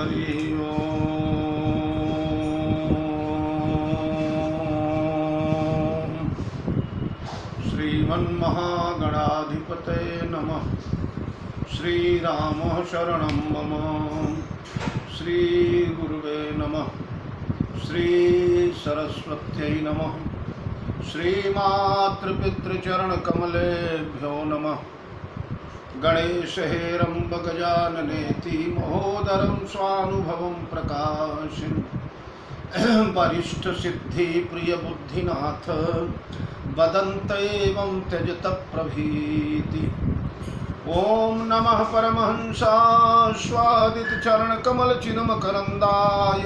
हरि ओम। श्रीमन्महागणाधिपतये नमः। श्रीराम शरणं मम। श्रीगुरुवे नमः। श्री सरस्वत्यै नमः। श्रीमातृपितृचरणकमलेभ्यो नमः। गणेश हेरम्ब गजाननेति महोदरं स्वानुभवं प्रकाशिन् वरिष्ठ सिद्धि प्रिय बुद्धिनाथ वदन्त एवं त्यजत प्रभीति। ओम नमः परमहंसास्वादित चरण कमल चिन्मकरन्दाय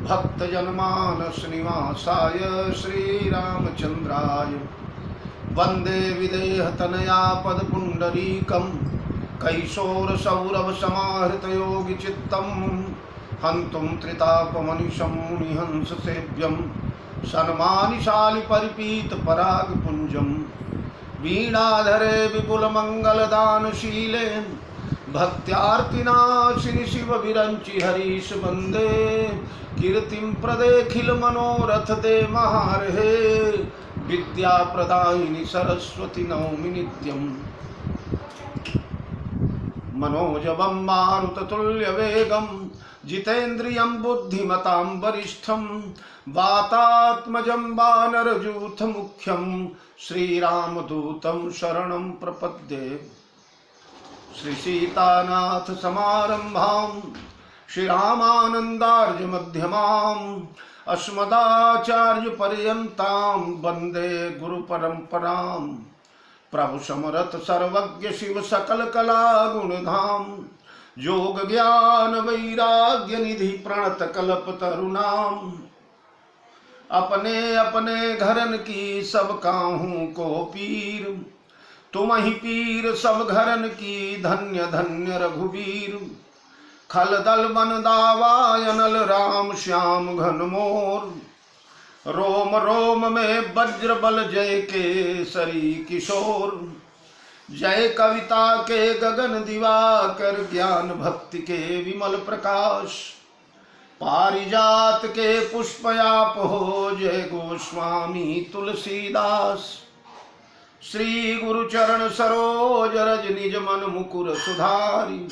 भक्तजनमानस निवासाय श्रीरामचन्द्राय वंदे विदेहतनया पदपुण्डरीकं कैशोरसौरभसमाहृतयोगिचित्तं हन्तुं त्रितापमनिशं मुनिहंससेव्यं सन्मानिशालिपरिपीतपरागपुञ्जं वीणाधरे विपुलमङ्गलदानशीले भक्त्यार्तिनाशिनि शिवविरञ्चि हरीश वन्दे कीर्तिं प्रदेखिल मनोरथ दे महार्हे विद्या प्रदायिनी सरस्वती नौमि नित्यं मनोजवं मारुततुल्यवेगं जितेन्द्रियं बुद्धिमतां वरिष्ठं वातात्मजं वानरयूथमुख्यं श्रीरामदूतं शरणं प्रपद्ये। श्रीसीतानाथ समारम्भां श्रीरामानन्दार्यमध्यमाम् अस्मदाचार्यपर्यन्तां वन्दे गुरुपरम्परां। प्रभु समरथ सर्वज्ञ शिव सकल कला गुणधाम योग ज्ञान वैराग्य निधि प्रणत कल्पतरुणाम। अपने अपने घरन की सब काहू को पीर तुम ही पीर सब घरन की धन्य धन्य रघुवीर। खल दल बन दावायनल राम श्याम घन मोर रोम रोम में वज्र बल जय केसरी किशोर। जय कविता के गगन दिवाकर ज्ञान भक्ति के विमल प्रकाश। पारिजात के पुष्पयाप हो जय गोस्वामी तुलसीदास। श्री गुरु चरण सरोज रज निज मन मुकुर सुधारी।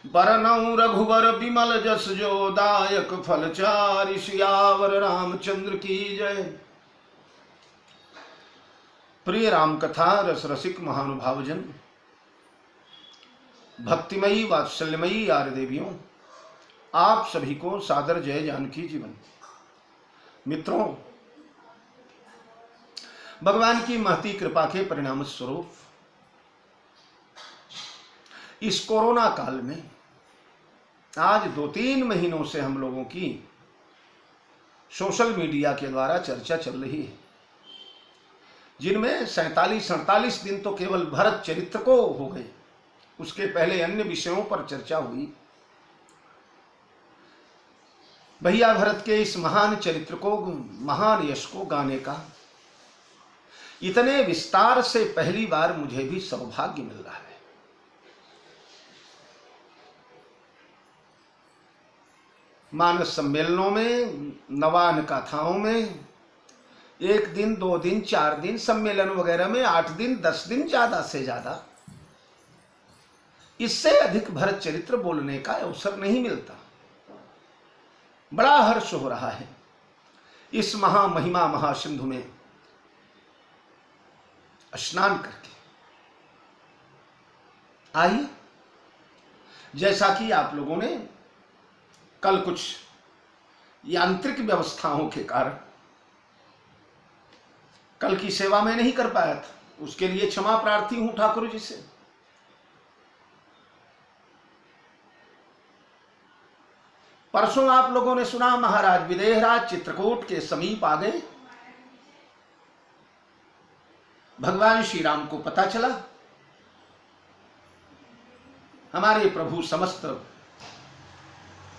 बरनउँ रघुवर विमल जस जो दायक फलचारि। सियावर रामचंद्र की जय। प्रिय राम कथा रस रसिक महानुभावजन, भक्तिमयी वात्सल्यमयी यार देवियों, आप सभी को सादर जय जानकी जीवन। मित्रों, भगवान की महती कृपा के परिणाम स्वरूप इस कोरोना काल में आज 2-3 महीनों से हम लोगों की सोशल मीडिया के द्वारा चर्चा चल रही है, जिनमें 47-48 दिन तो केवल भरत चरित्र को हो गए। उसके पहले अन्य विषयों पर चर्चा हुई। भैया भरत के इस महान चरित्र को, महान यश को गाने का इतने विस्तार से पहली बार मुझे भी सौभाग्य मिल रहा है। मानस सम्मेलनों में, नवान कथाओं में 1 दिन 2 दिन 4 दिन, सम्मेलन वगैरह में 8 दिन 10 दिन, ज्यादा से ज्यादा, इससे अधिक भरत चरित्र बोलने का अवसर नहीं मिलता। बड़ा हर्ष हो रहा है इस महामहिमा महासिंधु में स्नान करके। आइए, जैसा कि आप लोगों ने कल कुछ यांत्रिक व्यवस्थाओं के कारण कल की सेवा में नहीं कर पाया था, उसके लिए क्षमा प्रार्थी हूं ठाकुर जी से। परसों आप लोगों ने सुना, महाराज विदेहराज चित्रकूट के समीप आ गए। भगवान श्री राम को पता चला हमारे प्रभु समस्त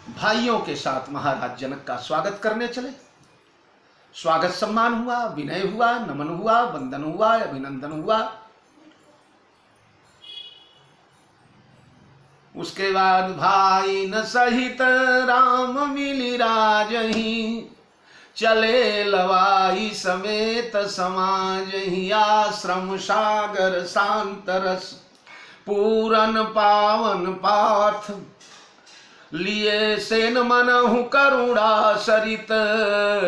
भाइयों के साथ महाराज जनक का स्वागत करने चले। स्वागत सम्मान हुआ, विनय हुआ, नमन हुआ, वंदन हुआ, अभिनंदन हुआ। उसके बाद भाई न सहित राम मिली राजही, चले लवाई समेत समाजही। आश्रम सागर शांतरस पूरन पावन पाथ, लिए सेन मनहु करुणा सरित,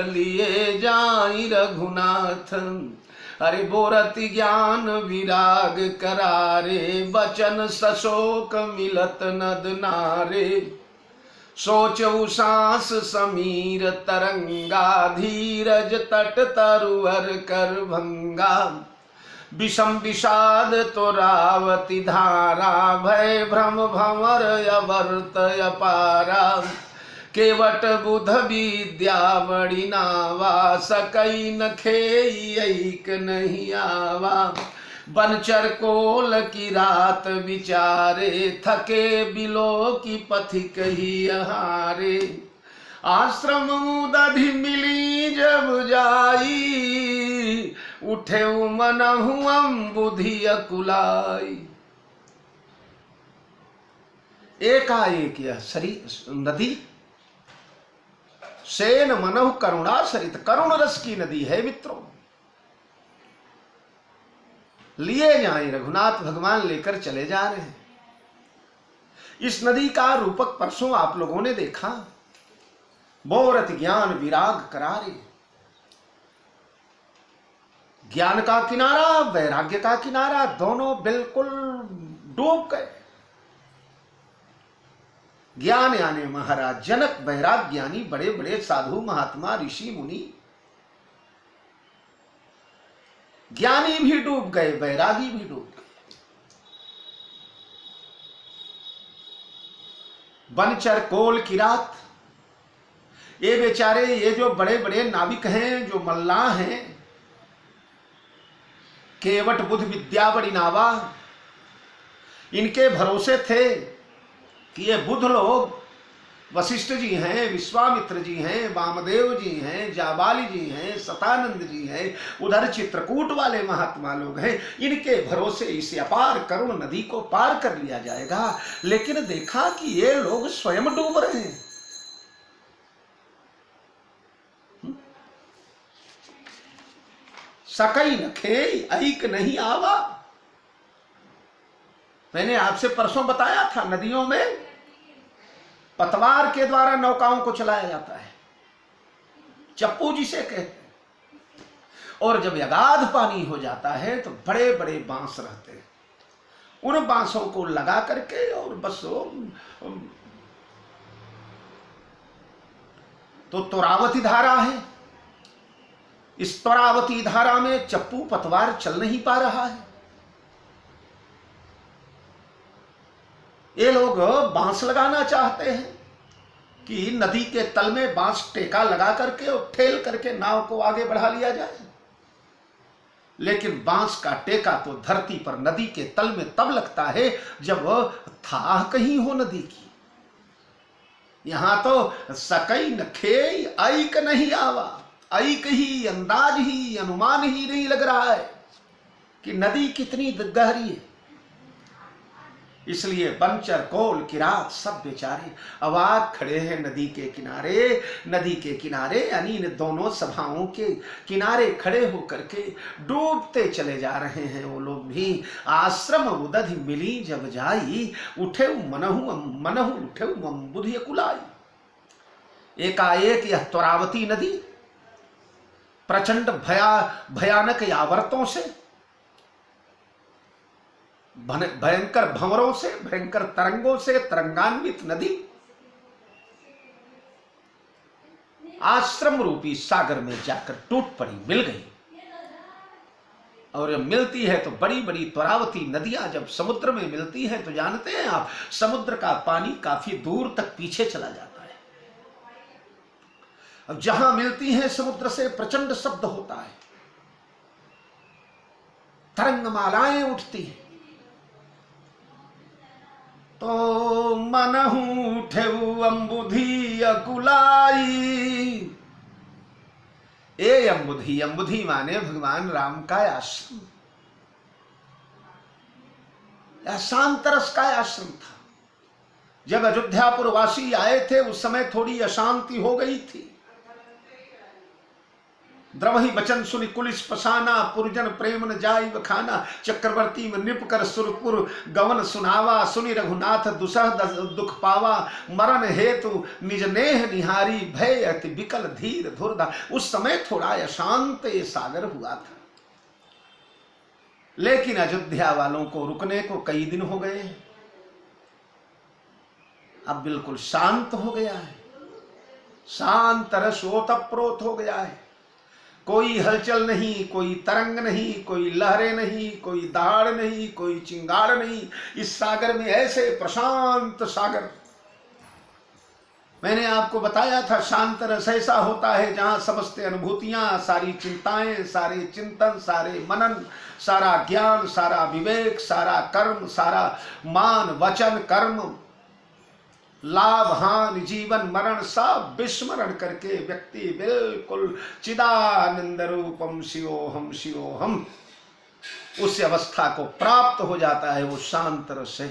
लिए जाई रघुनाथ। अरे बोरति ज्ञान विराग करारे, बचन सशोक मिलत नद नारे। सोचऊ सांस समीर तरंगा, धीरज तट तरुवर कर भंगा। विषम विषाद तो रावती धारा, भय भ्रम भंवर अवर्त अपारा। केवट बुध विद्या बड़ी नावा, सकई न खेई ऐक नहीं आवा। बनचर कोल की रात विचारे, थके बिलो की पथिक ही हारे। आश्रम दधि मिली जब जाई, उठे मनहु अम्बुधि अकुलाई। एकाएक यह नदी सेन मनहु करुणा सरित, करुण रस की नदी है मित्रों। लिए जाए रघुनाथ भगवान लेकर चले जा रहे हैं। इस नदी का रूपक परसों आप लोगों ने देखा। बोरत ज्ञान विराग करारे, ज्ञान का किनारा वैराग्य का किनारा, दोनों बिल्कुल डूब गए। ज्ञान यानी महाराज जनक, वैराग्य यानी बड़े बड़े साधु महात्मा ऋषि मुनि। ज्ञानी भी डूब गए, वैरागी भी डूब गए। बनचर कोल की रात, ये बेचारे, ये जो बड़े बड़े नाविक हैं, जो मल्लाह हैं, केवट बुध विद्या बड़ी नावा, इनके भरोसे थे कि ये बुध लोग, वशिष्ठ जी हैं, विश्वामित्र जी हैं, वामदेव जी हैं, जाबाली जी हैं, सतानंद जी हैं, उधर चित्रकूट वाले महात्मा लोग हैं, इनके भरोसे इस अपार करुण नदी को पार कर लिया जाएगा। लेकिन देखा कि ये लोग स्वयं डूब रहे हैं। सकई न खेई ऐक नहीं आवा। मैंने आपसे परसों बताया था, नदियों में पतवार के द्वारा नौकाओं को चलाया जाता है, चप्पू जिसे कहते हैं। और जब अगाध पानी हो जाता है तो बड़े बड़े बांस रहते हैं, उन बांसों को लगा करके और बस तो त्वरावती धारा है। इस त्वरावती धारा में चप्पू पतवार चल नहीं पा रहा है। ये लोग बांस लगाना चाहते हैं कि नदी के तल में बांस टेका लगा करके और ठेल करके नाव को आगे बढ़ा लिया जाए। लेकिन बांस का टेका तो धरती पर नदी के तल में तब लगता है जब थाह कहीं हो नदी की। यहां तो सकई न खेई ऐक नहीं आवा, ऐक ही, अंदाज ही, अनुमान ही नहीं लग रहा है कि नदी कितनी गहरी है। इसलिए बनचर कोल किरात सब बेचारे अवाक खड़े हैं नदी के किनारे। नदी के किनारे यानी इन दोनों सभाओं के किनारे खड़े होकर के डूबते चले जा रहे हैं वो लोग भी। आश्रम उदधि मिली जब जाई, उठे मनहु उठे अम्बुधि अकुलाई। एकाएक यह त्वरावती नदी प्रचंड भयानक यावर्तों से, भयंकर भंवरों से, भयंकर तरंगों से तरंगान्वित नदी आश्रम रूपी सागर में जाकर टूट पड़ी, मिल गई। और जब मिलती है तो बड़ी बड़ी त्वरावती नदियां जब समुद्र में मिलती हैं तो जानते हैं आप, समुद्र का पानी काफी दूर तक पीछे चला जाता है। अब जहां मिलती हैं समुद्र से प्रचंड शब्द होता है, तरंगमालाएं उठती हैं। तो मनहु उठेऊ अम्बुधि अकुलाई। ए अम्बुधि, अम्बुधि माने भगवान राम का आश्रम, या शांत रस का आश्रम था। जब अयोध्यापुर वासी आए थे उस समय थोड़ी अशांति हो गई थी। द्रवही बचन सुनि कुलिस पसाना, पुरजन प्रेम न जाई बखाना। चक्रवर्ती में नृप कर सुरपुर गवन सुनावा, सुनि रघुनाथ दुसह दुख पावा। मरण हेतु निज नेह निहारी, भय अति विकल धीर धुरधा। उस समय थोड़ा अशांत ये सागर हुआ था, लेकिन अयोध्या वालों को रुकने को कई दिन हो गए, अब बिल्कुल शांत हो गया है, शांत रस ओतप्रोत हो गया है। कोई हलचल नहीं, कोई तरंग नहीं, कोई लहरें नहीं, कोई दहाड़ नहीं, कोई चिंगाड़ नहीं। इस सागर में ऐसे प्रशांत सागर, मैंने आपको बताया था शांत रस ऐसा होता है जहां समस्त अनुभूतियां, सारी चिंताएं, सारे चिंतन, सारे मनन, सारा ज्ञान, सारा विवेक, सारा कर्म, सारा मान वचन कर्म, लाभ हानि जीवन मरण सब विस्मरण करके व्यक्ति बिल्कुल चिदानंद रूपम शिवोहम शिवोहम उस अवस्था को प्राप्त हो जाता है। वो शांत रस है।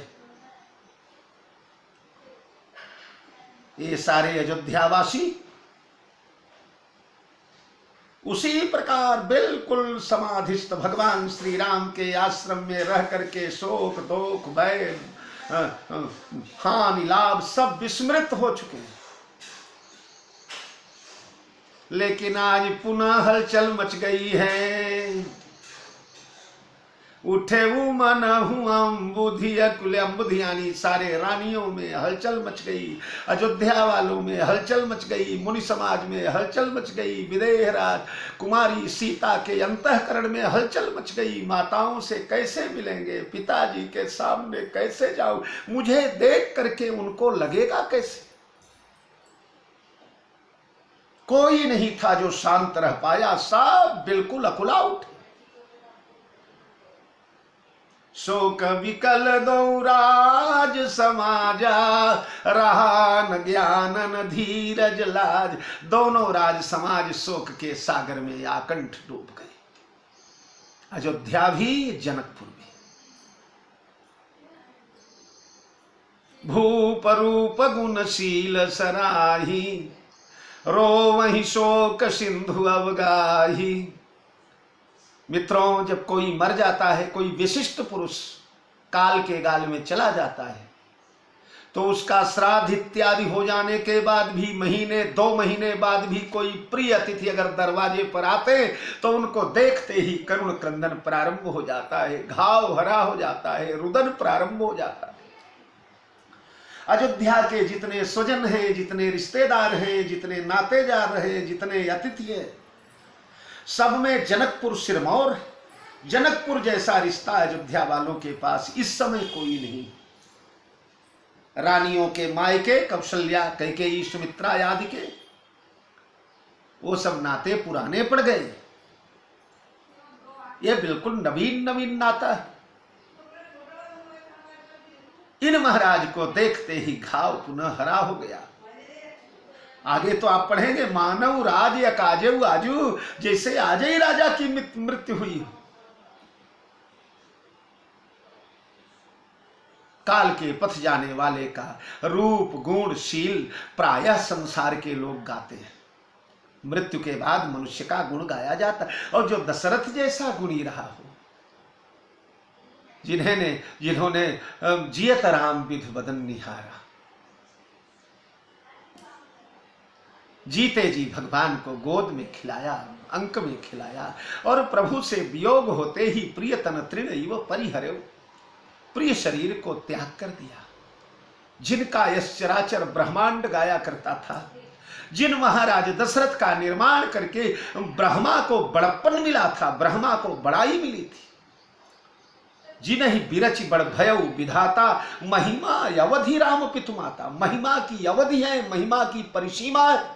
ये सारे अयोध्यावासी उसी प्रकार बिल्कुल समाधिस्थ भगवान श्री राम के आश्रम में रह करके शोक दुख भय हानि लाभ सब विस्मृत हो चुके हैं। लेकिन आज पुनः हलचल मच गई है। उठे वो मन बुद्धि यानी सारे रानियों में हलचल मच गई, अयोध्या वालों में हलचल मच गई, मुनि समाज में हलचल मच गई, विदेह राज कुमारी सीता के अंतःकरण में हलचल मच गई। माताओं से कैसे मिलेंगे, पिताजी के सामने कैसे जाऊं, मुझे देख करके उनको लगेगा कैसे। कोई नहीं था जो शांत रह पाया, सब बिल्कुल अकुला उठे। शोक विकल दो राज समाजा, रहा न ज्ञान न धीरज लाज। दोनों राज समाज शोक के सागर में आकंठ डूब गए, अयोध्या भी जनकपुर भी। भूप रूप गुणशील सराही, रो वही शोक सिंधु अवगाही। मित्रों, जब कोई मर जाता है, कोई विशिष्ट पुरुष काल के गाल में चला जाता है, तो उसका श्राद्ध इत्यादि हो जाने के बाद भी महीने 2 महीने बाद भी कोई प्रिय अतिथि अगर दरवाजे पर आते तो उनको देखते ही करुण क्रंदन प्रारंभ हो जाता है, घाव हरा हो जाता है, रुदन प्रारंभ हो जाता है। अयोध्या के जितने स्वजन हैं, जितने रिश्तेदार हैं, जितने नातेदार हैं, जितने अतिथि हैं, सब में जनकपुर सिरमौर है। जनकपुर जैसा रिश्ता अयोध्या वालों के पास इस समय कोई नहीं। रानियों के मायके कौशल्या कैकेयी सुमित्रा आदि के वो सब नाते पुराने पड़ गए, ये बिल्कुल नवीन नवीन नाता है। इन महाराज को देखते ही घाव पुनः हरा हो गया। आगे तो आप पढ़ेंगे, मानव राज या काजेऊ आजू, जैसे आज ही राजा की मृत्यु हुई। काल के पथ जाने वाले का रूप गुण शील प्रायः संसार के लोग गाते हैं। मृत्यु के बाद मनुष्य का गुण गाया जाता, और जो दशरथ जैसा गुणी रहा हो, जिन्होंने जियत राम विधु बदन निहारा, जीते जी भगवान को गोद में खिलाया, अंक में खिलाया, और प्रभु से वियोग होते ही प्रिय तन तृण इव परिहरे, प्रिय शरीर को त्याग कर दिया। जिनका यश चराचर ब्रह्मांड गाया करता था, जिन महाराज दशरथ का निर्माण करके ब्रह्मा को बड़प्पन मिला था, ब्रह्मा को बड़ाई मिली थी, जिन्हि बिरचि बड़ भयउ विधाता, महिमा अवधि राम पितु माता। महिमा की अवधि है, महिमा की परिसीमा है,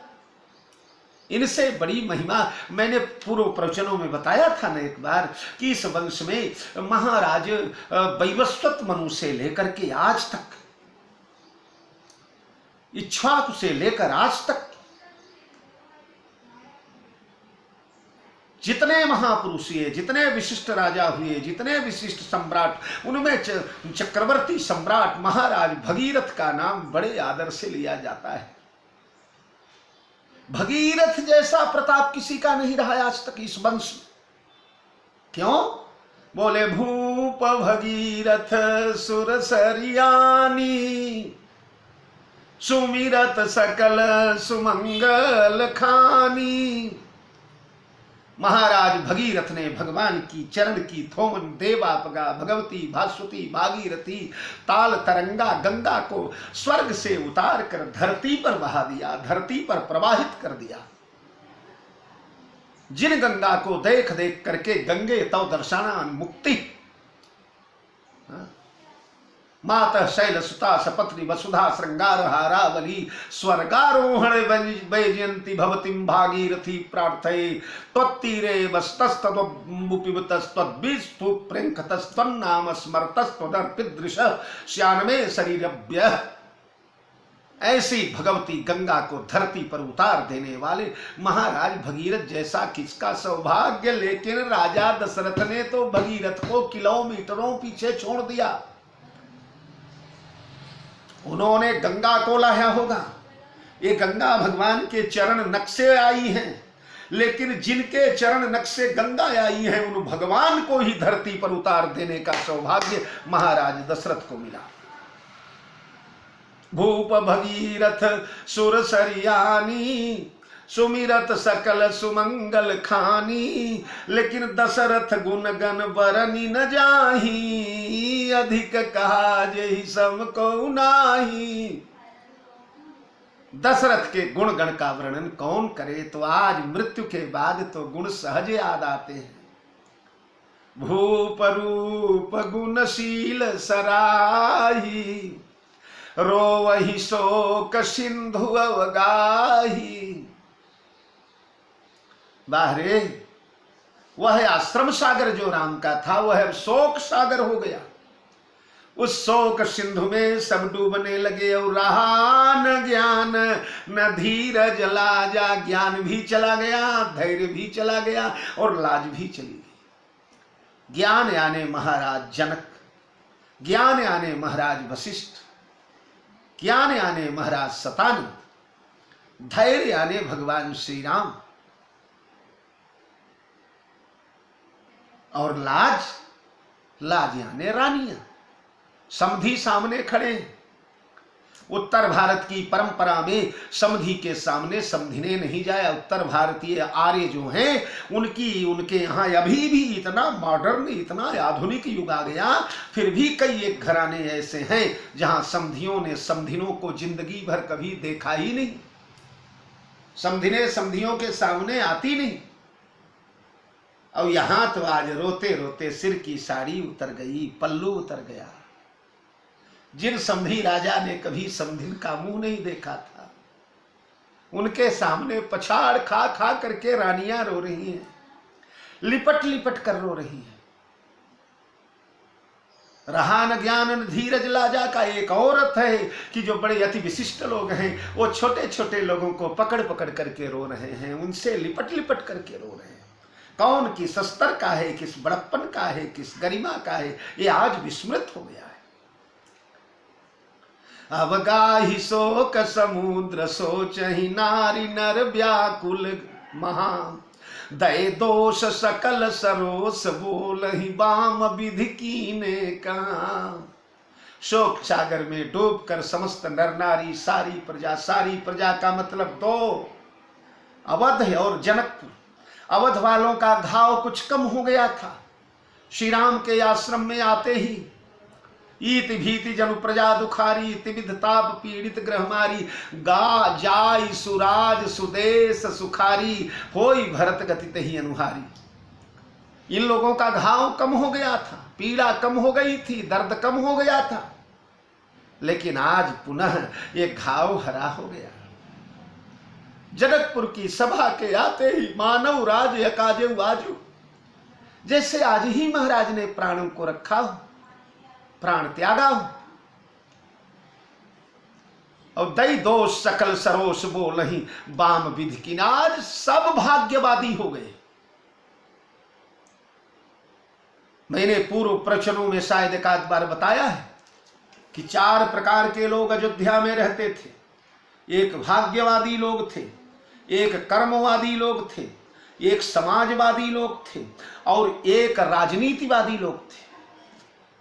इनसे बड़ी महिमा। मैंने पूर्व प्रवचनों में बताया था ना एक बार कि इस वंश में महाराज वैवस्वत मनु से लेकर के आज तक, इक्ष्वाकु से लेकर आज तक जितने महापुरुष हुए, जितने विशिष्ट राजा हुए, जितने विशिष्ट सम्राट, उनमें चक्रवर्ती सम्राट महाराज भगीरथ का नाम बड़े आदर से लिया जाता है। भगीरथ जैसा प्रताप किसी का नहीं रहा आज तक इस वंश में। क्यों? बोले भूप भगीरथ सुरसरियानी, सुमिरत सकल सुमंगल खानी। महाराज भगीरथ ने भगवान की चरण की थोमन, देवापगा, भगवती, भास्वती, भागीरथी, ताल तरंगा गंगा को स्वर्ग से उतार कर धरती पर बहा दिया, धरती पर प्रवाहित कर दिया। जिन गंगा को देख देख करके गंगे तव दर्शनान मुक्ति, मातः शैलसुता सपत्नी वसुधा श्रृंगार हारावली स्वर्गारोहण वैजयंती भवतीं भागीरथी प्रार्थये त्वत्तीरे वस्तस्तद्मुपिबतस्तद्विस्तु प्रेंखतस्त्वन्नाम स्मरतस्त्वदर्पिदृश श्यानमे शरीरभ्यः। ऐसी भगवती गंगा को धरती पर उतार देने वाले महाराज भगीरथ जैसा किसका सौभाग्य। लेकिन राजा दशरथ ने तो भगीरथ को किलोमीटरों पीछे छोड़ दिया। उन्होंने गंगा को लाया होगा, ये गंगा भगवान के चरण नक्शे आई हैं, लेकिन जिनके चरण नक्शे गंगा आई हैं उन भगवान को ही धरती पर उतार देने का सौभाग्य महाराज दशरथ को मिला। भूप भगीरथ सुरसरियानी, सुमिरत सकल सुमंगल खानी। लेकिन दशरथ गुण गण बरनी न जाही, अधिक कहा जेहि सम को नाही। दशरथ के गुण गण का वर्णन कौन करे, तो आज मृत्यु के बाद तो गुण सहज याद आते हैं। भूप रूप गुणशील सराही, रोवहि शोक सिंधु अवगाही। बाहरे वह आश्रम सागर जो राम का था वह शोक सागर हो गया। उस शोक सिंधु में सब डूबने लगे और रहा न ज्ञान न धीरज लाजा। ज्ञान भी चला गया, धैर्य भी चला गया और लाज भी चली गई। ज्ञान यानी महाराज जनक, ज्ञान यानी महाराज वशिष्ठ, ज्ञान यानी महाराज शतानंद, धैर्य यानी भगवान श्री राम, और लाज, लाज यानी रानियां। समधी सामने खड़े। उत्तर भारत की परंपरा में समधी के सामने समधिने नहीं जाया। उत्तर भारतीय आर्य जो हैं उनके यहाँ अभी भी इतना मॉडर्न, इतना आधुनिक युग आ गया, फिर भी कई एक घराने ऐसे हैं जहां समधियों ने समधिनों को जिंदगी भर कभी देखा ही नहीं। समधिने समधियों के सामने आती नहीं। और यहां तो आज रोते रोते सिर की साड़ी उतर गई, पल्लू उतर गया। जिन समधी राजा ने कभी समधिन का मुंह नहीं देखा था, उनके सामने पछाड़ खा खा करके रानियां रो रही हैं, लिपट लिपट कर रो रही हैं। रहा न ज्ञान न धीरज लाजा का एक और अर्थ है कि जो बड़े अति विशिष्ट लोग हैं वो छोटे छोटे लोगों को पकड़ पकड़ करके रो रहे हैं, उनसे लिपट लिपट करके रो रहे हैं। कौन किस स्तर का है, किस बड़प्पन का है, किस गरिमा का है, ये आज विस्मृत हो गया है। अवगाही शोक समुद्र सोचहि नारी नर व्याकुल महा। दय दोष सकल सरोस बोलहि बाम विधि कीने कहा। शोक सागर में डूबकर समस्त नर नारी, सारी प्रजा का मतलब दो, अवध और जनकपुर। अवध वालों का घाव कुछ कम हो गया था। श्री राम के आश्रम में आते ही ईति भीति जनु प्रजा दुखारी, तिविध ताप पीड़ित ग्रहमारी। गा जाय सुराज सुदेश सुखारी, होई भरत गति तहि अनुहारी। इन लोगों का घाव कम हो गया था, पीड़ा कम हो गई थी, दर्द कम हो गया था, लेकिन आज पुनः ये घाव हरा हो गया। जनकपुर की सभा के आते ही मानव राज यकाजे आजू, जैसे आज ही महाराज ने प्राणों को रखा हो, प्राण त्यागा हो। और दई दोष सकल सरोस बोलहि बाम विधि की। आज सब भाग्यवादी हो गए, मैंने पूर्व प्रवचनों में शायद एक आध बार बताया है कि 4 प्रकार के लोग अयोध्या में रहते थे। एक भाग्यवादी लोग थे, एक कर्मवादी लोग थे, एक समाजवादी लोग थे और एक राजनीतिवादी लोग थे।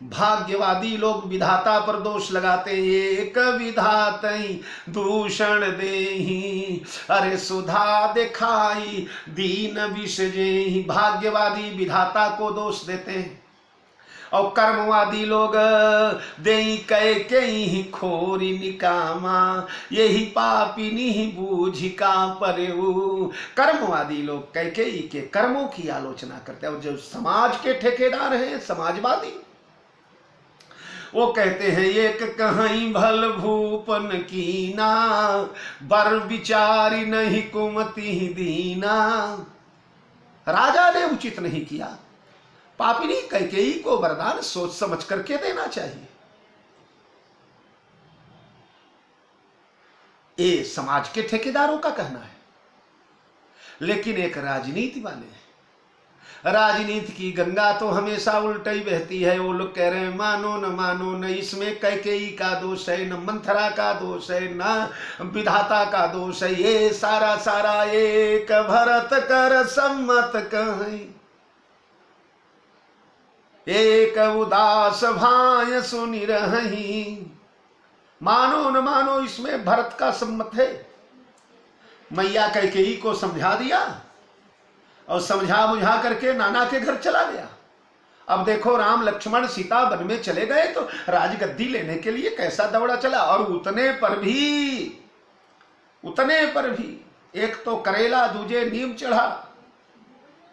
भाग्यवादी लोग विधाता पर दोष लगाते, एक विधातई दूषण देही, अरे सुधा दिखाई दीन विष जेहि। भाग्यवादी विधाता को दोष देते हैं और कर्मवादी लोग देई कैकेयी खोरी निकामा, यही पापिनी बूझी का परेऊ। कर्मवादी लोग कैकेयी के कर्मों की आलोचना करते हैं और जो समाज के ठेकेदार हैं समाजवादी, वो कहते हैं एक कहीं भल भूपन कीना, बर विचारी नहीं कुमति दीना। राजा ने उचित नहीं किया, पापिनी कैकेयी को वरदान सोच समझ करके देना चाहिए। ये समाज के ठेकेदारों का कहना है। लेकिन एक राजनीति वाले, राजनीति की गंगा तो हमेशा उल्टा ही बहती है। वो लोग कह रहे हैं मानो न मानो, न इसमें कैकेयी का दोष है, न मंथरा का दोष है, न विधाता का दोष है, ये सारा सारा एक भरत कर सम्मत कहीं, एक उदास भाय सुनि रही। मानो न मानो इसमें भरत का सम्मत है। मैया कैकेयी को समझा दिया और समझा बुझा करके नाना के घर चला गया। अब देखो राम लक्ष्मण सीता वन में चले गए तो राजगद्दी लेने के लिए कैसा दौड़ा चला। और उतने पर भी एक तो करेला दूजे नीम चढ़ा।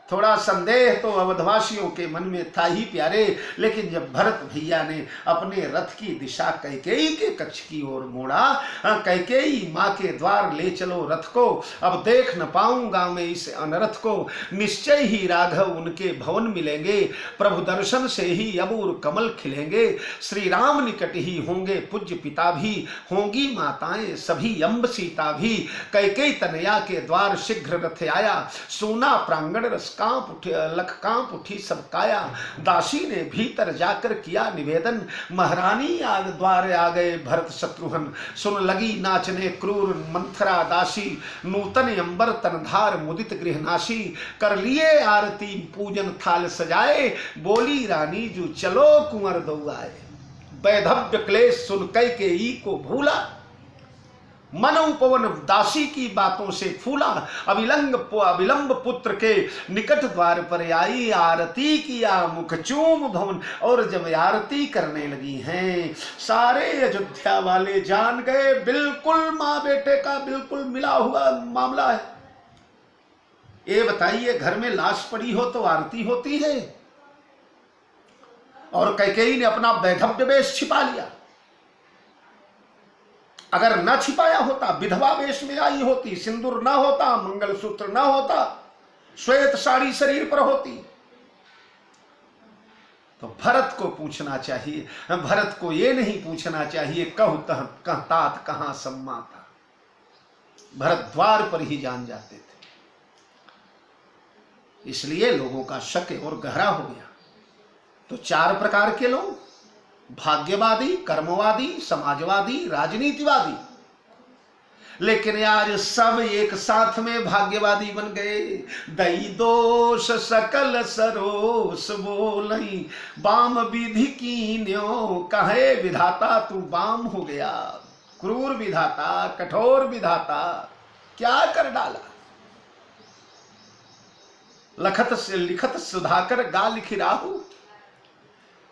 थोड़ा संदेह तो अवधवासियों के मन में था ही प्यारे। लेकिन जब भरत भैया ने अपने रथ की दिशा कैकेयी के कक्ष की ओर मोड़ा, कैकेयी माँ के द्वार ले चलो रथ को, अब देख न पाऊंगा मैं इस अनरथ को, निश्चय ही राघव उनके भवन मिलेंगे, प्रभु दर्शन से ही अबूर कमल खिलेंगे, श्री राम निकट ही होंगे पूज्य पिता भी, होंगी माताएं सभी अम्ब सीता भी। कैकेयी तनया के द्वार शीघ्र रथ आया, सोना प्रांगण रस कांप उठी, लख कांप उठी सब काया। दासी ने भीतर जाकर किया निवेदन, महारानी आग द्वार आ गए भरत शत्रुघ्न। सुन लगी नाचने क्रूर मंथरा दासी, नूतन अंबर तनधार मुदित गृहनाशी। कर लिए आरती पूजन थाल सजाए, बोली रानी जो चलो कुंवर दो आए। वैधव्य क्लेश सुन कैकेयी को भूला, मन उपवन दासी की बातों से फूला। अविलंब पुत्र के निकट द्वार पर आई, आरती किया मुख चूम भवन। और जब आरती करने लगी हैं सारे अयोध्या वाले जान गए बिल्कुल माँ बेटे का बिल्कुल मिला हुआ मामला है। ये बताइए घर में लाश पड़ी हो तो आरती होती है। और कैकेयी ने अपना वैधव्य वेश छिपा लिया। अगर न छिपाया होता, विधवा वेश में आई होती, सिंदूर न होता, मंगलसूत्र न होता, श्वेत साड़ी शरीर पर होती, तो भरत को पूछना चाहिए। भरत को यह नहीं पूछना चाहिए कहतात कहां सम्माता। भरत द्वार पर ही जान जाते थे। इसलिए लोगों का शक और गहरा हो गया। तो 4 प्रकार के लोग, भाग्यवादी, कर्मवादी, समाजवादी, राजनीतिवादी। लेकिन आज सब एक साथ में भाग्यवादी बन गए। दई दोष सकल सरोस बोलई, बाम विधि कीन्यो कहे विधाता तू बाम हो गया। क्रूर विधाता, कठोर विधाता क्या कर डाला। लखत से लिखत सुधाकर गा लिखी राहु।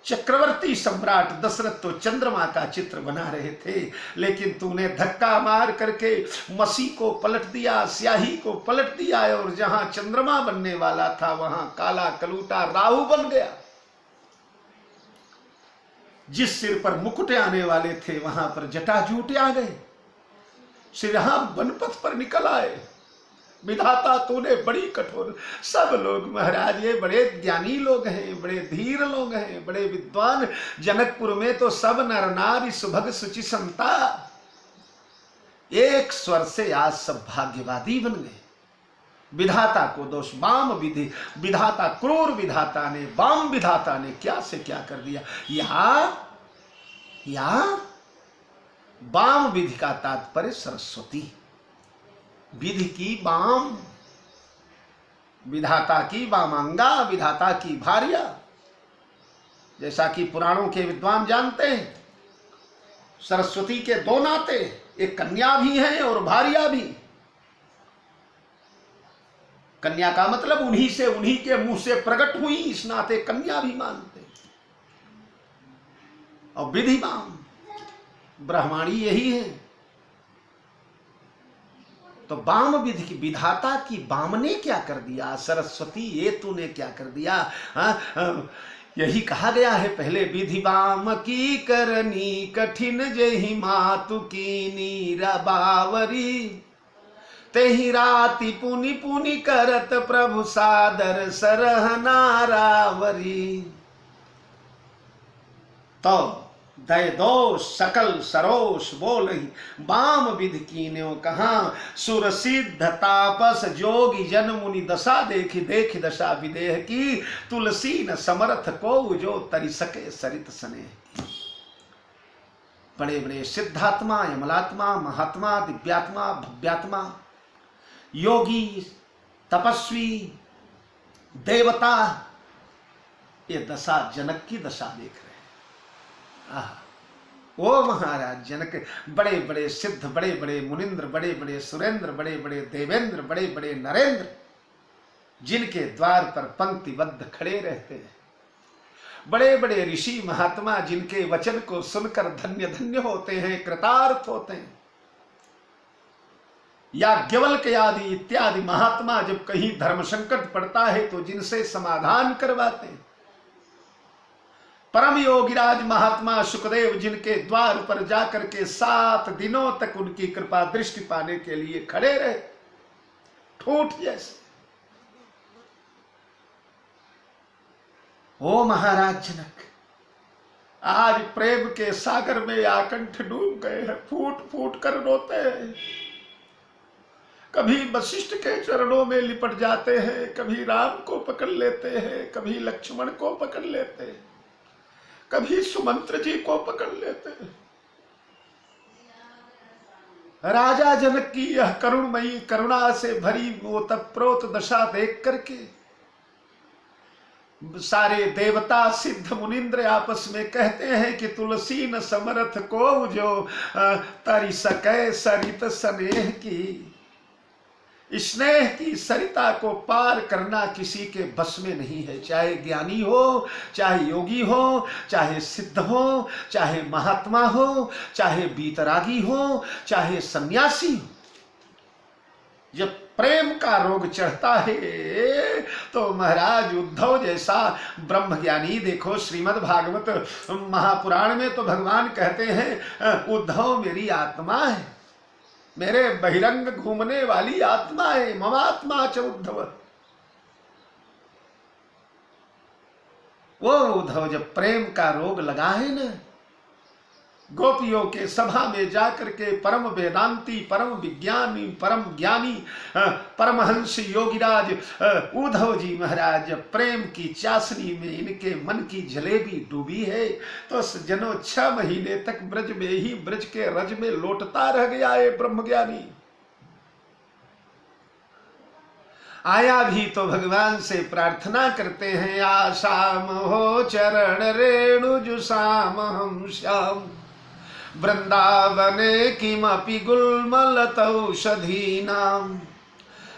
चक्रवर्ती सम्राट दशरथ तो चंद्रमा का चित्र बना रहे थे, लेकिन तूने धक्का मार करके मसी को पलट दिया, स्याही को पलट दिया, और जहां चंद्रमा बनने वाला था वहां काला कलूटा राहु बन गया। जिस सिर पर मुकुट आने वाले थे वहां पर जटाजूट आ गए। श्री राम वनपथ पर निकल आए। विधाता तूने बड़ी कठोर। सब लोग महाराज ये बड़े ज्ञानी लोग हैं, बड़े धीर लोग हैं, बड़े विद्वान। जनकपुर में तो सब नर नारी सुभग सुचि संता एक स्वर से आज सब भाग्यवादी बन गए। विधाता को दोष। वाम विधि विधाता, क्रूर विधाता ने, वाम विधाता ने क्या से क्या कर दिया। यहां वाम विधि का तात्पर्य सरस्वती, विधि की वाम, विधाता की वामांगा, विधाता की भार्या। जैसा कि पुराणों के विद्वान जानते हैं, सरस्वती के दो नाते, एक कन्या भी है और भार्या भी। कन्या का मतलब उन्हीं से, उन्हीं के मुंह से प्रकट हुई, इस नाते कन्या भी मानते। और विधिमान ब्रह्माणी यही है। तो वाम विधि की विधाता की वाम ने क्या कर दिया, सरस्वती ये तूने क्या कर दिया। यही कहा गया है पहले, विधि वाम की करनी कठिन जेहि मातु की नीरा बावरी, तेहि राति पुनि पुनि करत प्रभु सादर सरहना रावरी। तो दय दोष सकल सरोष बोलहि, वाम विधि कीन्यो कहाँ, सुर सिद्ध तापस जोगी जन मुनि दशा देखी, देखी दशा विदेह की, तुलसी न समर्थ को जो तरि सके सरित सने। बड़े बड़े सिद्धात्मा, यमलात्मा, महात्मा, दिव्यात्मा, भव्यात्मा, योगी, तपस्वी, देवता, ये दशा जनक की दशा देख रहे हैं। ओ महाराज जनक, बड़े बड़े सिद्ध, बड़े बड़े मुनिंद्र, बड़े बड़े सुरेंद्र, बड़े बड़े देवेंद्र, बड़े बड़े नरेंद्र, जिनके द्वार पर पंक्तिबद्ध खड़े रहते हैं, बड़े बड़े ऋषि महात्मा जिनके वचन को सुनकर धन्य धन्य होते हैं, कृतार्थ होते हैं। याज्ञवल्क्य आदि इत्यादि महात्मा जब कहीं धर्म संकट पड़ता है तो जिनसे समाधान करवाते हैं। परम योगीराज महात्मा सुखदेव जिनके द्वार पर जाकर के 7 दिनों तक उनकी कृपा दृष्टि पाने के लिए खड़े रहे, ठूठ जैसे। ओ महाराज जनक, आज प्रेम के सागर में आकंठ डूब गए हैं, फूट फूट कर रोते हैं। कभी वशिष्ठ के चरणों में लिपट जाते हैं, कभी राम को पकड़ लेते हैं, कभी लक्ष्मण को पकड़ लेते हैं, कभी सुमंत्र जी को पकड़ लेते हैं। राजा जनक की यह करुणमयी, करुणा से भरी वो तत्प्रोत दशा देख करके सारे देवता सिद्ध मुनिंद्र आपस में कहते हैं कि तुलसी न समर्थ को जो तरि सकै सरित स्नेह की। स्नेह की सरिता को पार करना किसी के बस में नहीं है, चाहे ज्ञानी हो, चाहे योगी हो, चाहे सिद्ध हो, चाहे महात्मा हो, चाहे बीतरागी हो, चाहे सन्यासी हो। जब प्रेम का रोग चढ़ता है तो महाराज उद्धव जैसा ब्रह्म ज्ञानी, देखो श्रीमद् भागवत महापुराण में तो भगवान कहते हैं उद्धव मेरी आत्मा है, मेरे बहिरंग घूमने वाली आत्मा है, ममात्मा च उद्धव। वो उद्धव जब प्रेम का रोग लगा है ना, गोपियों के सभा में जाकर के परम वेदांती, परम विज्ञानी, परम ज्ञानी, परमहंस योगीराज उद्धव जी महाराज प्रेम की चाशनी में इनके मन की जलेबी डूबी है तो जनों 6 महीने तक ब्रज में ही, ब्रज के रज में लोटता रह गया है ब्रह्मज्ञानी। आया भी तो भगवान से प्रार्थना करते हैं, आशाम हो चरण रेणु जुसाम हम श्याम, वृंदावने किमपि गुल्मलतौषधीनां,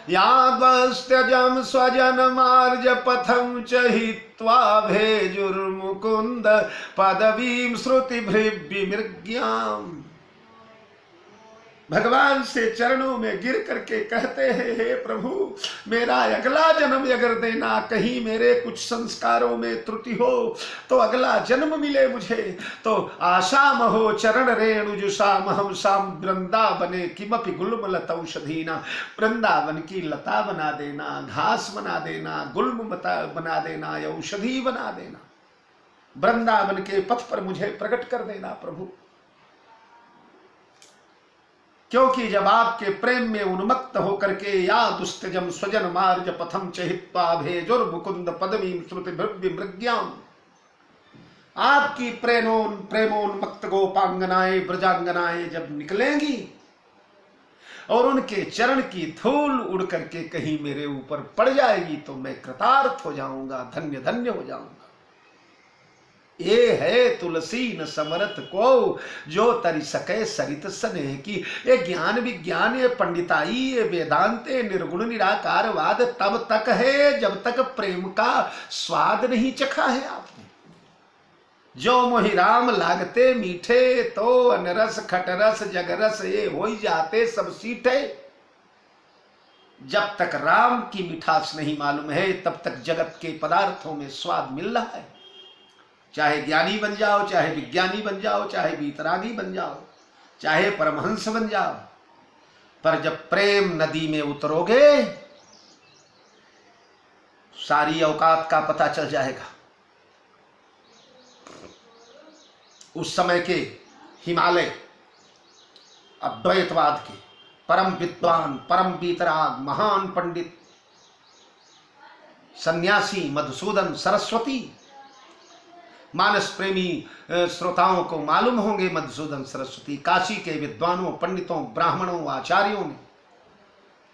यावस्त्यजं स्वजनमार्ज पथं च हित्वा भेजुर्मुकुन्द पदवीं श्रुतिभृद्विमृग्याम्। भगवान से चरणों में गिर करके कहते हैं, हे प्रभु मेरा अगला जन्म अगर देना, कहीं मेरे कुछ संस्कारों में त्रुटि हो तो अगला जन्म मिले मुझे, तो आशाम हो चरण रेणु जुषाम हम शाम, वृंदावने किमपि गुल्मलतौषधीना, वृंदावन की लता बना देना, घास बना देना, गुल्म बना देना, औषधि बना देना, वृंदावन के पथ पर मुझे प्रकट कर देना प्रभु। क्योंकि जब आपके प्रेम में उन्मत्त होकर के या दुस्तजम स्वजन मार्ज पथम चहित्वा भेजुर्मुकुंद पदवी श्रुति भव्य मृग्याम, आपकी प्रेमोन्मत्त गोपांगनाएं ब्रजांगनाएं जब निकलेंगी और उनके चरण की धूल उड़ करके कहीं मेरे ऊपर पड़ जाएगी तो मैं कृतार्थ हो जाऊंगा, धन्य धन्य हो जाऊंगा। ये है तुलसी न समरत को जो तरी सके सरित स्नेह की। ये ज्ञान विज्ञान, ये पंडिताई, ये वेदांत, ये निर्गुण निराकारवाद तब तक है जब तक प्रेम का स्वाद नहीं चखा है आपने। जो मोहि राम लागते मीठे तो अनरस खटरस जगरस ये हो ही जाते सब सीठे। जब तक राम की मिठास नहीं मालूम है तब तक जगत के पदार्थों में स्वाद मिल रहा है। चाहे ज्ञानी बन जाओ, चाहे विज्ञानी बन जाओ, चाहे वीतरागी बन जाओ, चाहे परमहंस बन जाओ, पर जब प्रेम नदी में उतरोगे सारी औकात का पता चल जाएगा। उस समय के हिमालय अद्वैतवाद के परम विद्वान, परम वीतराग, महान पंडित सन्यासी मधुसूदन सरस्वती, मानस प्रेमी श्रोताओं को मालूम होंगे मधुसूदन सरस्वती। काशी के विद्वानों, पंडितों, ब्राह्मणों, आचार्यों ने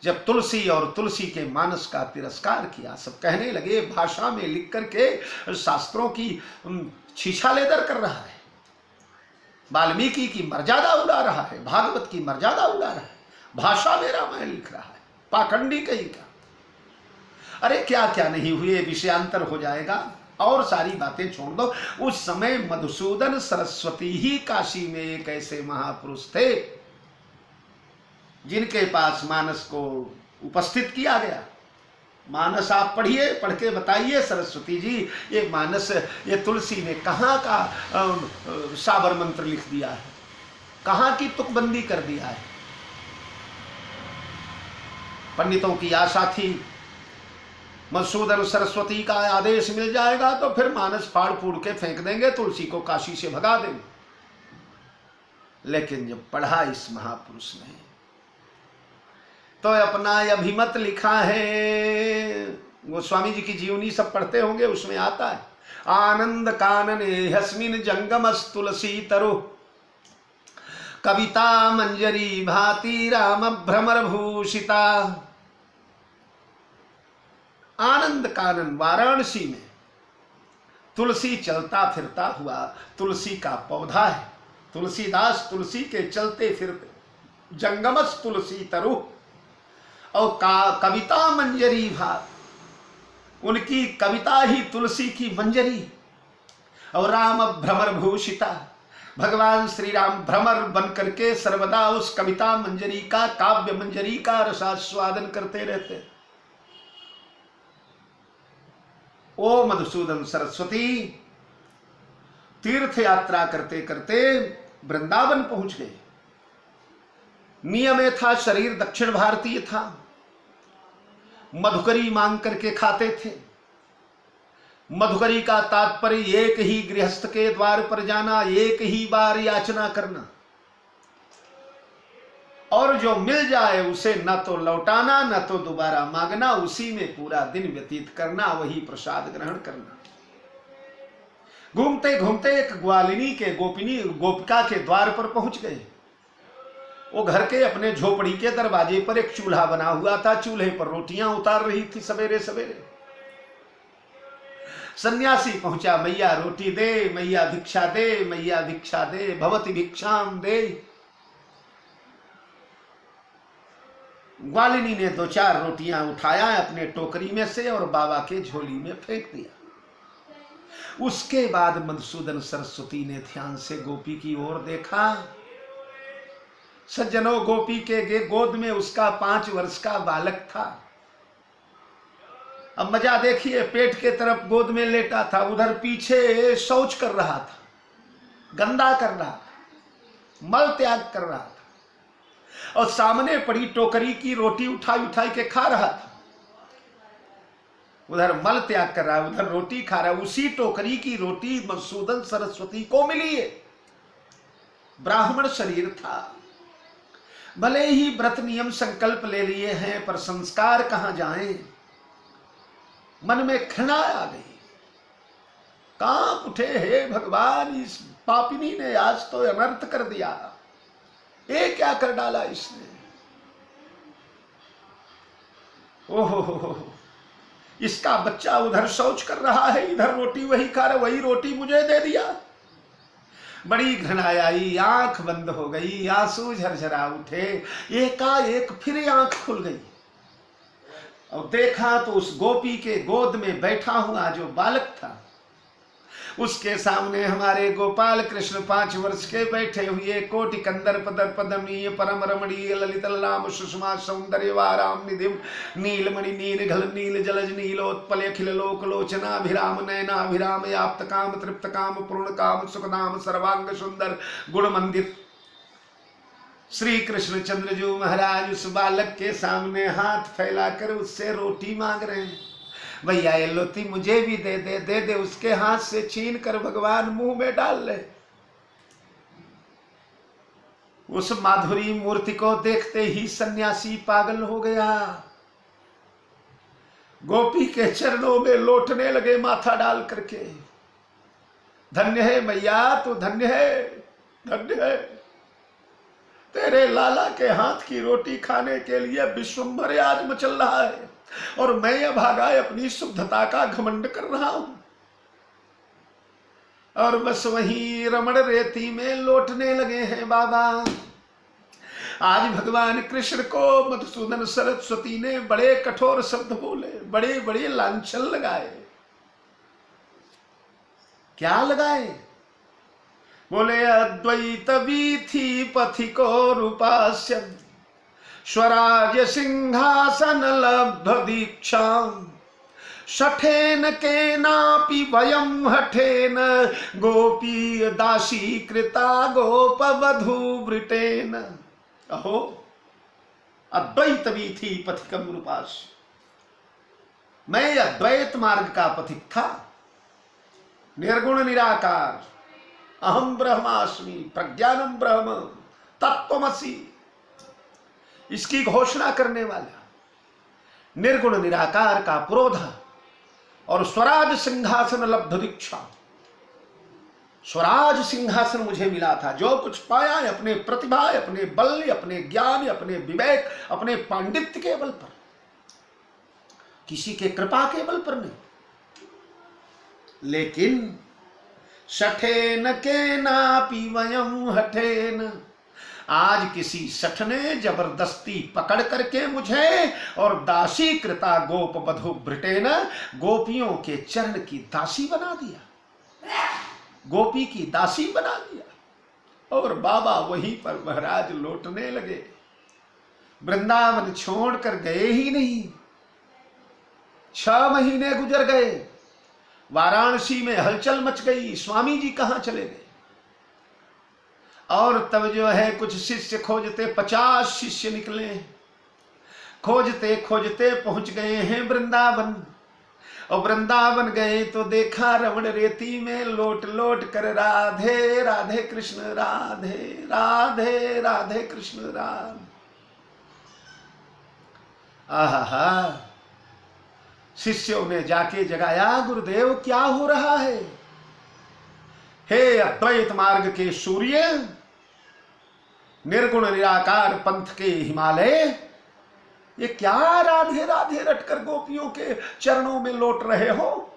जब तुलसी और तुलसी के मानस का तिरस्कार किया, सब कहने लगे, भाषा में लिख करके शास्त्रों की छीछालेदर कर रहा है, वाल्मीकि की मर्यादा उड़ा रहा है, भागवत की मर्यादा उड़ा रहा है, भाषा में रामायण लिख रहा है, पाखंडी कहीं का। अरे क्या क्या नहीं हुए, विषयांतर हो जाएगा और सारी बातें छोड़ दो। उस समय मधुसूदन सरस्वती ही काशी में एक ऐसे महापुरुष थे जिनके पास मानस को उपस्थित किया गया। मानस आप पढ़िए, पढ़ के बताइए सरस्वती जी, ये मानस, ये तुलसी ने कहाँ का साबर मंत्र लिख दिया है, कहाँ की तुकबंदी कर दिया है। पंडितों की आशा थी मधुसूदन सरस्वती का आदेश मिल जाएगा तो फिर मानस फाड़ फूड़ के फेंक देंगे, तुलसी को काशी से भगा देंगे। लेकिन जब पढ़ा इस महापुरुष ने तो अपना अभिमत लिखा है। गोस्वामी जी की जीवनी सब पढ़ते होंगे, उसमें आता है, आनंद कानने हस्मिन जंगमस तुलसी तरु कविता मंजरी भाति राम भ्रमर भूषिता। आनंद कानन वाराणसी में तुलसी चलता फिरता हुआ, तुलसी का पौधा है, तुलसीदास तुलसी के चलते फिरते, जंगमस तुलसी तरु और कविता मंजरी भात, उनकी कविता ही तुलसी की मंजरी। और राम भ्रमर भूषिता, भगवान श्री राम भ्रमर बन करके सर्वदा उस कविता मंजरी का, काव्य मंजरी का रसास्वादन करते रहते। ओ मधुसूदन सरस्वती तीर्थ यात्रा करते करते वृंदावन पहुंच गए। नियम था, शरीर दक्षिण भारतीय था, मधुकरी मांग करके खाते थे। मधुकरी का तात्पर्य एक ही गृहस्थ के द्वार पर जाना, एक ही बार याचना करना, और जो मिल जाए उसे न तो लौटाना न तो दोबारा मांगना, उसी में पूरा दिन व्यतीत करना, वही प्रसाद ग्रहण करना। घूमते घूमते एक ग्वालिनी के गोपिका के द्वार पर पहुंच गए। वो घर के अपने झोपड़ी के दरवाजे पर एक चूल्हा बना हुआ था, चूल्हे पर रोटियां उतार रही थी सवेरे सवेरे। सन्यासी पहुंचा, मैया रोटी दे, मैया भिक्षा दे, मैया भिक्षा दे, भवति भिक्षाम दे। ग्वालिनी ने 2-4 रोटियां उठाया अपने टोकरी में से और बाबा के झोली में फेंक दिया। उसके बाद मधुसूदन सरस्वती ने ध्यान से गोपी की ओर देखा। सज्जनों, गोपी के गोद में उसका 5 वर्ष का बालक था। अब मजा देखिए, पेट के तरफ गोद में लेटा था, उधर पीछे शौच कर रहा था, गंदा कर रहा था, मल त्याग कर रहा था, और सामने पड़ी टोकरी की रोटी उठाई के खा रहा था। उधर मल त्याग कर रहा है, उधर रोटी खा रहा है। उसी टोकरी की रोटी मधुसूदन सरस्वती को मिली है। ब्राह्मण शरीर था, भले ही व्रत नियम संकल्प ले लिए हैं, पर संस्कार कहां जाएं। मन में घृणा आ गई, कांप उठे, हे भगवान, इस पापिनी ने आज तो अनर्थ कर दिया, ये क्या कर डाला इसने। ओहो, इसका बच्चा उधर शौच कर रहा है, इधर रोटी वही खा रहा, वही रोटी मुझे दे दिया। बड़ी घृणा आई, आंख बंद हो गई, आंसू झरझरा उठे। एकाएक फिर आंख खुल गई और देखा तो उस गोपी के गोद में बैठा हुआ जो बालक था, उसके सामने हमारे गोपाल कृष्ण 5 वर्ष के बैठे हुए, कोटि कंदर पदर पदमीय परम रमणीय ललित लाम सुषमा सौंदर्य वाराम निधि नीलमणि नील घल नील जलज नीलोत्पल अखिल लोक लोचनाभिराम नयनाभिराम याप्त काम तृप्त काम पूर्ण काम सुखधाम सर्वांग सुंदर गुण मंदिर। श्री कृष्ण चंद्रजू महाराज उस बालक के सामने हाथ फैलाकर उससे रोटी मांग रहे हैं। भैया ये लोती मुझे भी दे दे, दे दे। उसके हाथ से छीन कर भगवान मुंह में डाल ले। उस माधुरी मूर्ति को देखते ही सन्यासी पागल हो गया, गोपी के चरणों में लौटने लगे माथा डाल करके। धन्य है मैया, तू धन्य है, धन्य है। तेरे लाला के हाथ की रोटी खाने के लिए विश्वंभर आज मचल रहा है और मैं अभागा अपनी शुद्धता का घमंड कर रहा हूं। और बस वही रमण रेती में लौटने लगे हैं बाबा। आज भगवान कृष्ण को मधुसूदन सरस्वती ने बड़े कठोर शब्द बोले, बड़े बड़े लांछन लगाए। क्या लगाए? बोले अद्वैत वीथी पथिको रूपास्य स्वराज सिंहासन लब्ध दीक्षा शठेन केनापि वयम हठेन गोपी दासी कृता गोप वधू वृटेन। अहो, अद्वैत वीथी पथिकम रूपास, मैं अद्वैत मार्ग का पथिक था, निर्गुण निराकार, अहम ब्रह्मास्मि, प्रज्ञानम ब्रह्म, तत्त्वमसि, इसकी घोषणा करने वाला, निर्गुण निराकार का पुरोधा और स्वराज सिंहासन लब्ध दीक्षा। स्वराज सिंहासन मुझे मिला था। जो कुछ पाया है अपने प्रतिभा, अपने बल, अपने ज्ञान, अपने विवेक, अपने पांडित्य के बल पर, किसी के कृपा के बल पर नहीं। लेकिन शठेन केनापि वयम हठेन, आज किसी सठ ने जबरदस्ती पकड़ करके मुझे और दासी कृता गोप बधु ब्रिटेन, गोपियों के चरण की दासी बना दिया, गोपी की दासी बना दिया। और बाबा वहीं पर महाराज लौटने लगे, वृंदावन छोड़कर गए ही नहीं। 6 महीने गुजर गए, वाराणसी में हलचल मच गई, स्वामी जी कहां चले गए। और तब जो है कुछ शिष्य खोजते, 50 शिष्य निकले, खोजते खोजते पहुंच गए हैं वृंदावन। और वृंदावन गए तो देखा रमण रेती में लोट लोट कर राधे राधे कृष्ण राधे राधे राधे कृष्ण राधे। आहा, शिष्यों ने जाके जगाया, गुरुदेव क्या हो रहा है? हे अद्वैत मार्ग के सूर्य, निर्गुण निराकार पंथ के हिमालय, ये क्या राधे राधे रटकर गोपियों के चरणों में लौट रहे हो?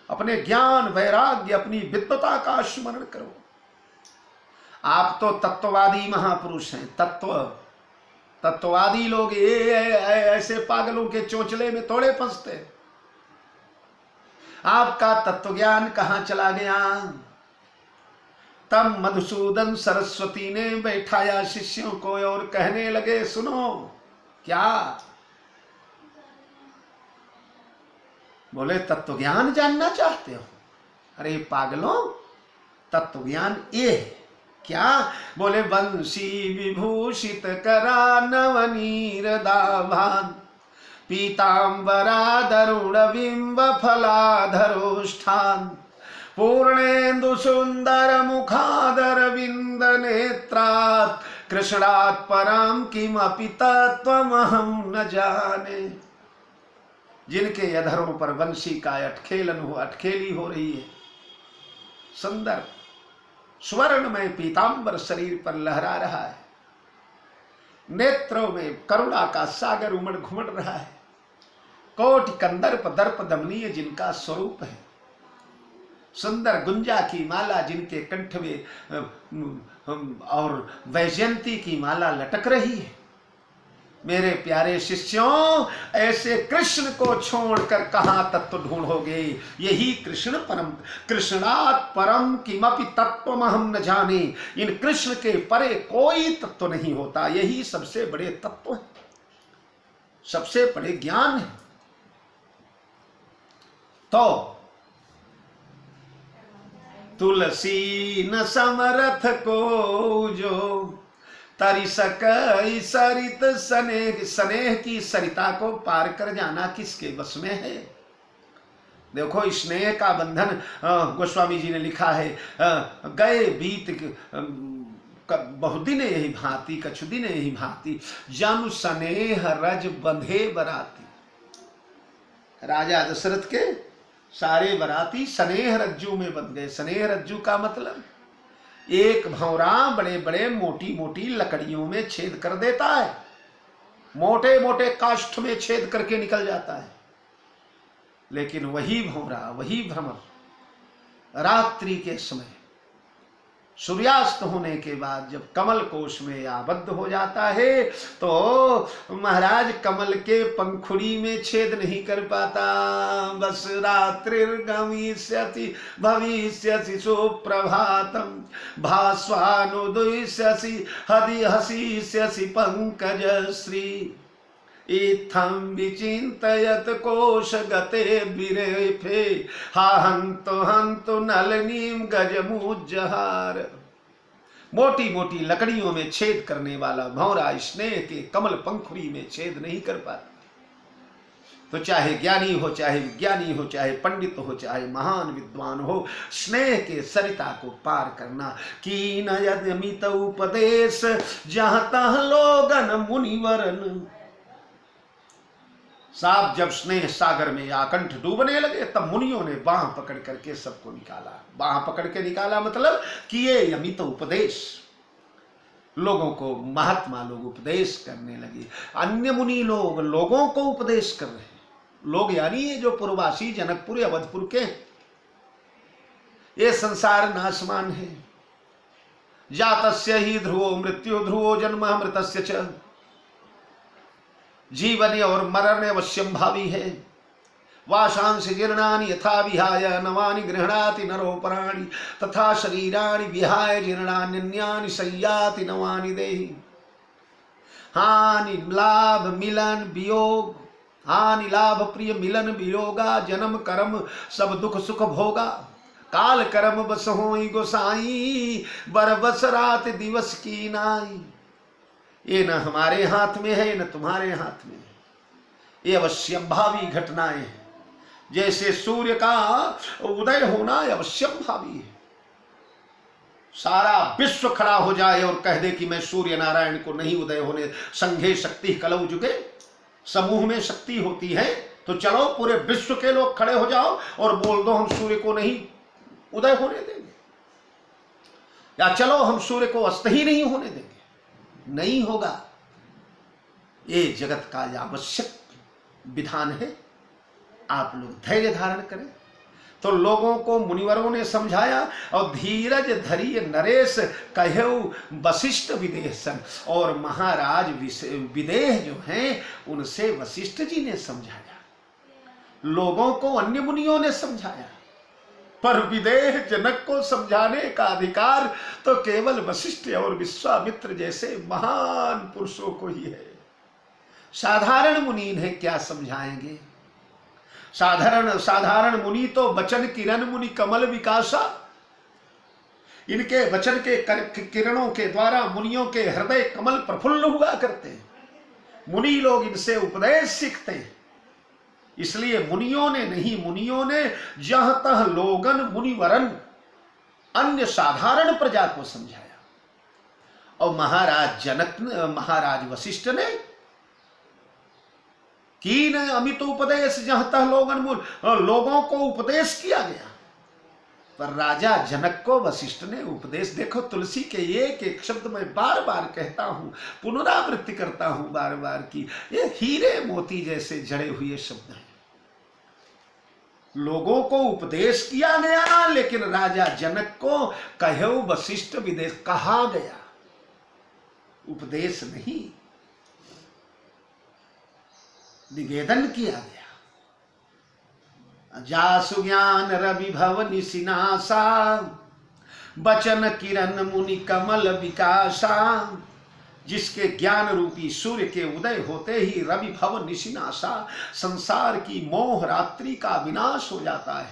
अपने ज्ञान वैराग्य, अपनी विद्वता का स्मरण करो। आप तो तत्ववादी महापुरुष हैं। तत्ववादी लोग ये ऐसे पागलों के चोंचले में थोड़े फंसते। आपका तत्व ज्ञान कहां चला गया? तब मधुसूदन सरस्वती ने बैठाया शिष्यों को और कहने लगे, सुनो। क्या? बोले तत्व ज्ञान जानना चाहते हो? अरे पागलों, तत्व ज्ञान ये है। क्या? बोले बंसी विभूषित करा नवनीर दाभान पीतांबरा दरुण बिंब फलाधरोष्ठान पूर्णेन्दु सुंदर मुखादर विंद नेत्रात् कृष्णात् परम किमपि तत्त्वमहं न जाने। जिनके अधरों पर वंशी का अटखेली हो रही है, सुंदर स्वर्ण में पीतांबर शरीर पर लहरा रहा है, नेत्रों में करुणा का सागर उमड़ घुमड़ रहा है, कोटि कंदर्प दर्प दमनीय जिनका स्वरूप है, सुंदर गुंजा की माला जिनके कंठ में और वैजयंती की माला लटक रही है। मेरे प्यारे शिष्यों, ऐसे कृष्ण को छोड़कर कहां तत्व ढूंढोगे? यही कृष्णात् परम किमपि तत्त्वमहं न जाने। इन कृष्ण के परे कोई तत्व नहीं होता। यही सबसे बड़े तत्व है, सबसे बड़े ज्ञान है। तो तुलसी न समरथ को जो तरी सकई सरित स्नेह। स्नेह की सरिता को पार कर जाना किसके बस में है? देखो, स्नेह का बंधन गोस्वामी जी ने लिखा है, गए बीत बहुत दिन यही भांति, कछु दिन यही भांति, जनु स्नेह रज बंधे बराती। राजा दशरथ के सारे बराती स्नेह रज्जू में बंध गए। स्नेह रज्जू का मतलब एक भंवरा बड़े बड़े मोटी मोटी लकड़ियों में छेद कर देता है, मोटे मोटे काष्ठ में छेद करके निकल जाता है। लेकिन वही भंवरा, वही भ्रमर रात्रि के समय सूर्यास्त होने के बाद जब कमल कोश में आबद्ध हो जाता है, तो महाराज कमल के पंखुड़ी में छेद नहीं कर पाता। बस रात्रिर्गमिष्यति भविष्यसि सुप्रभातम भास्वानुदुष्यसि हसिष्यसि पंकजश्री इत्थं विचिन्तयत कोश गते विरेफे हा हंतु नलिनीं गजमुज्जहार। मोटी मोटी लकड़ियों में छेद करने वाला भंवरा स्नेह के कमल पंखुड़ी में छेद नहीं कर पाता। तो चाहे ज्ञानी हो, चाहे विज्ञानी हो, चाहे पंडित हो, चाहे महान विद्वान हो, स्नेह के सरिता को पार करना। कीन यदमित उपदेश जहाँ तह लोगन मुनिवरन। साहब, जब स्नेह सागर में आकंठ डूबने लगे, तब मुनियों ने बाह पकड़ करके सबको निकाला। बाह पकड़ के निकाला मतलब किए यमित उपदेश। लोगों को महात्मा लोग उपदेश करने लगे। अन्य मुनि लोग लोगों को उपदेश कर रहे हैं। लोग यानी ये जो पूर्ववासी जनकपुर अवधपुर के, ये संसार नाशमान है। जातस्य ही ध्रुवो मृत्यु ध्रुवो जन्म मृतस्य च। जीवन और मरण अवश्यम भावी है। वाशांश जीर्णानि यथा विहाय नवानि गृह्णाति नरो पराणि तथा शरीराणि विहाय जीर्णान्यन्यानि संयाति नवानि देहि। हानि लाभ मिलन वियोग, हानि लाभ प्रिय मिलन वियोगा, जन्म कर्म सब दुख सुख भोगा। काल कर्म बस होई गोसाई, बर बस रात दिवस की नाई। ये न हमारे हाथ में है, न तुम्हारे हाथ में है। ये अवश्यम भावी घटनाएं हैं। जैसे सूर्य का उदय होना अवश्यम भावी है। सारा विश्व खड़ा हो जाए और कह दे कि मैं सूर्य नारायण को नहीं उदय होने, संघे शक्ति कलौ जुगे। समूह में शक्ति होती है, तो चलो पूरे विश्व के लोग खड़े हो जाओ और बोल दो हम सूर्य को नहीं उदय होने देंगे, या चलो हम सूर्य को अस्त ही नहीं होने देंगे। नहीं होगा। ये जगत का आवश्यक विधान है। आप लोग धैर्य धारण करें। तो लोगों को मुनिवरों ने समझाया और धीरज धरिय नरेश कहेउ वशिष्ठ विदेशन। और महाराज विदेह जो हैं उनसे वशिष्ठ जी ने समझाया। लोगों को अन्य मुनियों ने समझाया, पर विदेह जनक को समझाने का अधिकार तो केवल वशिष्ठ और विश्वामित्र जैसे महान पुरुषों को ही है। साधारण मुनि इन्हें क्या समझाएंगे? साधारण मुनि तो वचन किरण मुनि कमल विकासा। इनके वचन के किरणों के द्वारा मुनियों के हृदय कमल प्रफुल्ल हुआ करते हैं। मुनि लोग इनसे उपदेश सीखते हैं। इसलिए मुनियों ने नहीं, मुनियों ने जहां तह लोगन मुनिवरन अन्य साधारण प्रजा को समझाया। और महाराज जनक ने, महाराज वशिष्ठ ने कीन अमित उपदेश जहां तक लोगों को उपदेश किया गया। पर राजा जनक को वशिष्ठ ने उपदेश, देखो तुलसी के एक एक शब्द में बार बार कहता हूं, पुनरावृत्ति करता हूं बार बार की ये हीरे मोती जैसे जड़े हुए शब्द हैं। लोगों को उपदेश किया गया, लेकिन राजा जनक को कहो वशिष्ठ विदेश कहा गया, उपदेश नहीं, निवेदन किया गया। जासु ज्ञान रवि भव निशिनासा, बचन किरण मुनि कमल विकासा। जिसके ज्ञान रूपी सूर्य के उदय होते ही रवि भव निशिनासा, संसार की मोह रात्रि का विनाश हो जाता है।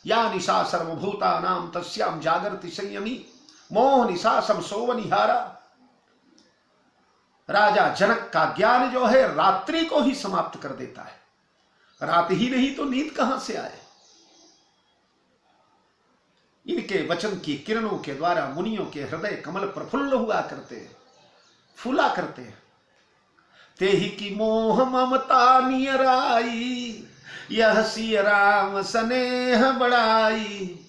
या निशा सर्वभूता नाम तस्याम जागृति संयमी, मोह निशा सम सोवनिहारा। राजा जनक का ज्ञान जो है रात्रि को ही समाप्त कर देता है। रात ही नहीं तो नींद कहां से आए। इनके वचन की किरणों के द्वारा मुनियों के हृदय कमल प्रफुल्ल हुआ करते हैं, फूला करते हैं। ते ही की मोह ममता नियराई, यह सिय राम स्नेह बढ़ाई।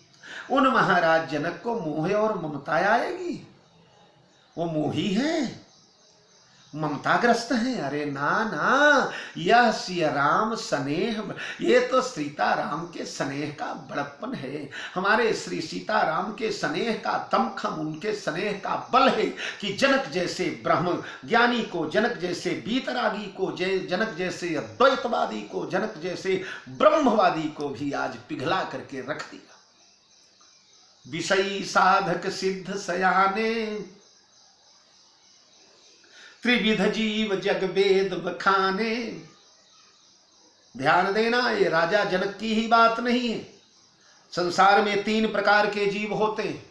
उन महाराज जनक को मोह और ममता आएगी, वो मोही है, ममताग्रस्त है। अरे ना ना, यह सिय राम स्नेह, ये तो सीता राम के स्नेह का बड़प्पन है। हमारे श्री सीता राम के स्नेह का दमखम, उनके स्नेह का बल है कि जनक जैसे ब्रह्म ज्ञानी को, जनक जैसे बीतरागी को, जनक जैसे अद्वैतवादी को, जनक जैसे ब्रह्मवादी को भी आज पिघला करके रख दिया। विषयी साधक सिद्ध सयाने, त्रिविध जीव जग वेद बखाने। ध्यान देना, ये राजा जनक की ही बात नहीं है। संसार में 3 प्रकार के जीव होते हैं।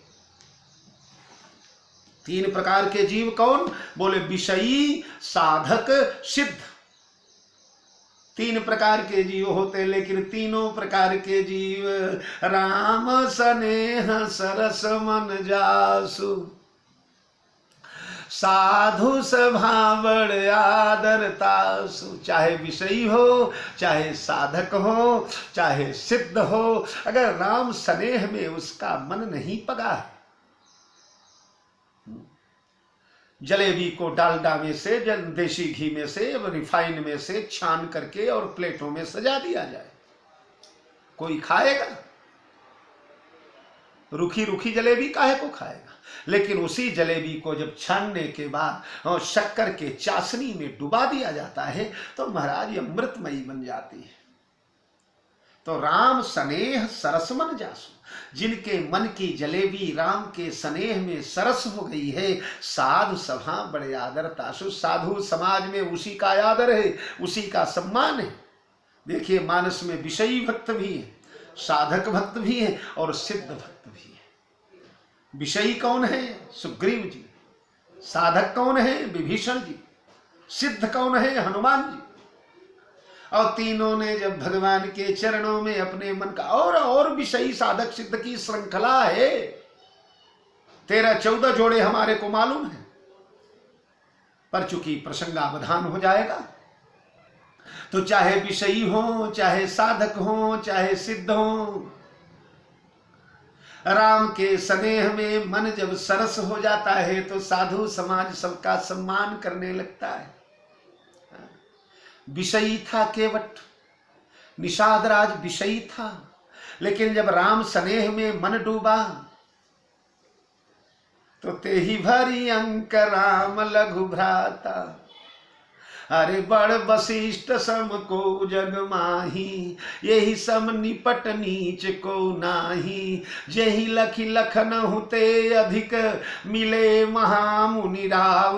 3 प्रकार के जीव कौन? बोले विषयी, साधक, सिद्ध। 3 प्रकार के जीव होते, लेकिन तीनों प्रकार के जीव राम स्नेह सरस मन जासु, साधु स्वभाव आदरतासु। चाहे विषयी हो, चाहे साधक हो, चाहे सिद्ध हो, अगर राम स्नेह में उसका मन नहीं पगा है, जलेबी को डालडा में से, देसी घी में से, रिफाइन में से छान करके और प्लेटों में सजा दिया जाए, कोई खाएगा? रूखी रूखी जलेबी काहे को खाएगा? लेकिन उसी जलेबी को जब छानने के बाद और शक्कर के चाशनी में डुबा दिया जाता है तो महाराज ये अमृतमयी बन जाती है। तो राम स्नेह सरस मन जासु, जिनके मन की जलेबी राम के स्नेह में सरस हो गई है, साधु सभा बड़े आदर तासु। साधु समाज में उसी का आदर है, उसी का सम्मान है। देखिए मानस में विषयी भक्त भी है, साधक भक्त भी है और सिद्ध भक्त भी है। विषयी कौन है? सुग्रीव जी। साधक कौन है? विभीषण जी। सिद्ध कौन है? हनुमान जी। और तीनों ने जब भगवान के चरणों में अपने मन का, और विषयी साधक सिद्ध की श्रृंखला है, 13-14 जोड़े हमारे को मालूम है, पर चूंकि प्रसंगावधान हो जाएगा तो चाहे विषयी हो, चाहे साधक हो, चाहे सिद्ध हो, राम के स्नेह में मन जब सरस हो जाता है तो साधु समाज सबका सम्मान करने लगता है। विषयी था केवट, निषाद राज विषयी था, लेकिन जब राम स्नेह में मन डूबा तो तेहि भरी अंक राम लघु भ्राता। अरे बड़ वशिष्ठ सम को जग माही, यही सम निपट नीच को नाही। जेहि लखि लखन हुते अधिक, मिले महामुनि राव।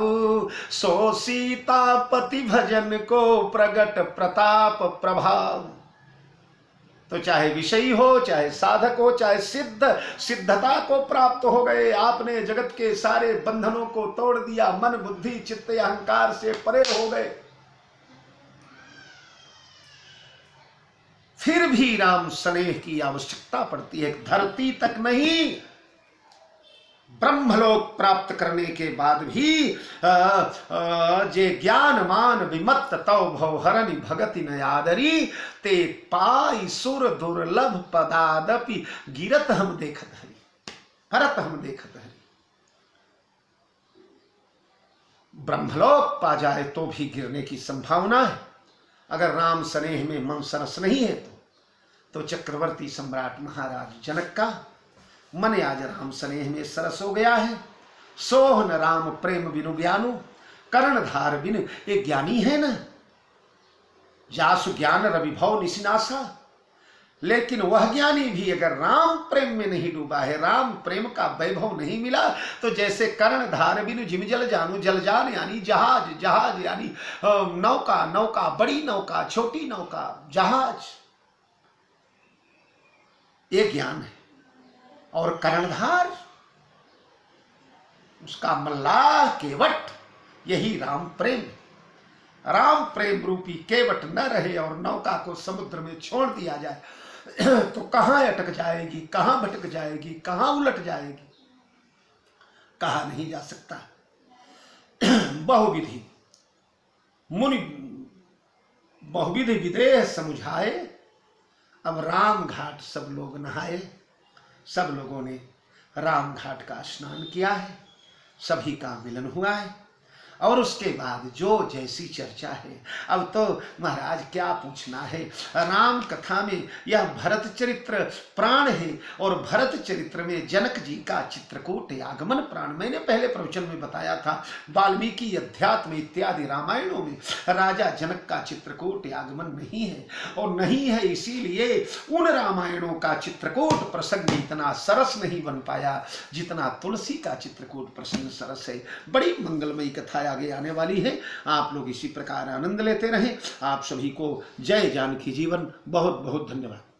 सो सीतापति भजन को प्रगट प्रताप प्रभाव। तो चाहे विषयी हो, चाहे साधक हो, चाहे सिद्ध, सिद्धता को प्राप्त हो गए, आपने जगत के सारे बंधनों को तोड़ दिया, मन बुद्धि चित्त अहंकार से परे हो गए, फिर भी राम स्नेह की आवश्यकता पड़ती है। धरती तक नहीं, ब्रह्मलोक प्राप्त करने के बाद भी जे ज्ञान मान विमत्त तव भव हरनि भगति न आदरी ते पाई सुर दुर्लभ पदादपि गिरत हम देखत हरि, हरत हम देखत हरि। ब्रह्मलोक पा जाए तो भी गिरने की संभावना है। अगर राम स्नेह में मन सरस नहीं है तो चक्रवर्ती सम्राट महाराज जनक का मन आज राम स्नेह में सरस हो गया है। सोहन राम प्रेम बिनु ज्ञानु कर्णधार बिनु, ये ज्ञानी है ना, जासु ज्ञान रविभव निशिनासा। लेकिन वह ज्ञानी भी अगर राम प्रेम में नहीं डूबा है, राम प्रेम का वैभव नहीं मिला, तो जैसे कर्णधार बिनु जिम जल जानू, जल जान यानी जहाज, जहाज यानी नौका, नौका बड़ी नौका, छोटी नौका, जहाज, ये ज्ञान है। और कर्णधार उसका मल्लाह केवट, यही राम प्रेम। राम प्रेम रूपी केवट न रहे और नौका को समुद्र में छोड़ दिया जाए तो कहां अटक जाएगी, कहां भटक जाएगी, कहां उलट जाएगी, कहा नहीं जा सकता। बहुविधि मुनि बहुविधि विदेह समुझाए, अब राम घाट सब लोग नहाए। सब लोगों ने राम घाट का स्नान किया है, सभी का मिलन हुआ है। और उसके बाद जो जैसी चर्चा है, अब तो महाराज क्या पूछना है। राम कथा में यह भरत चरित्र प्राण है और भरत चरित्र में जनक जी का चित्रकूट आगमन प्राण। मैंने पहले प्रवचन में बताया था, वाल्मीकि अध्यात्म इत्यादि रामायणों में राजा जनक का चित्रकूट आगमन नहीं है, और नहीं है इसीलिए उन रामायणों का चित्रकूट प्रसंग इतना सरस नहीं बन पाया जितना तुलसी का चित्रकूट प्रसंग सरस है। बड़ी मंगलमयी कथा आगे आने वाली है। आप लोग इसी प्रकार आनंद लेते रहें। आप सभी को जय जानकी जीवन। बहुत बहुत धन्यवाद।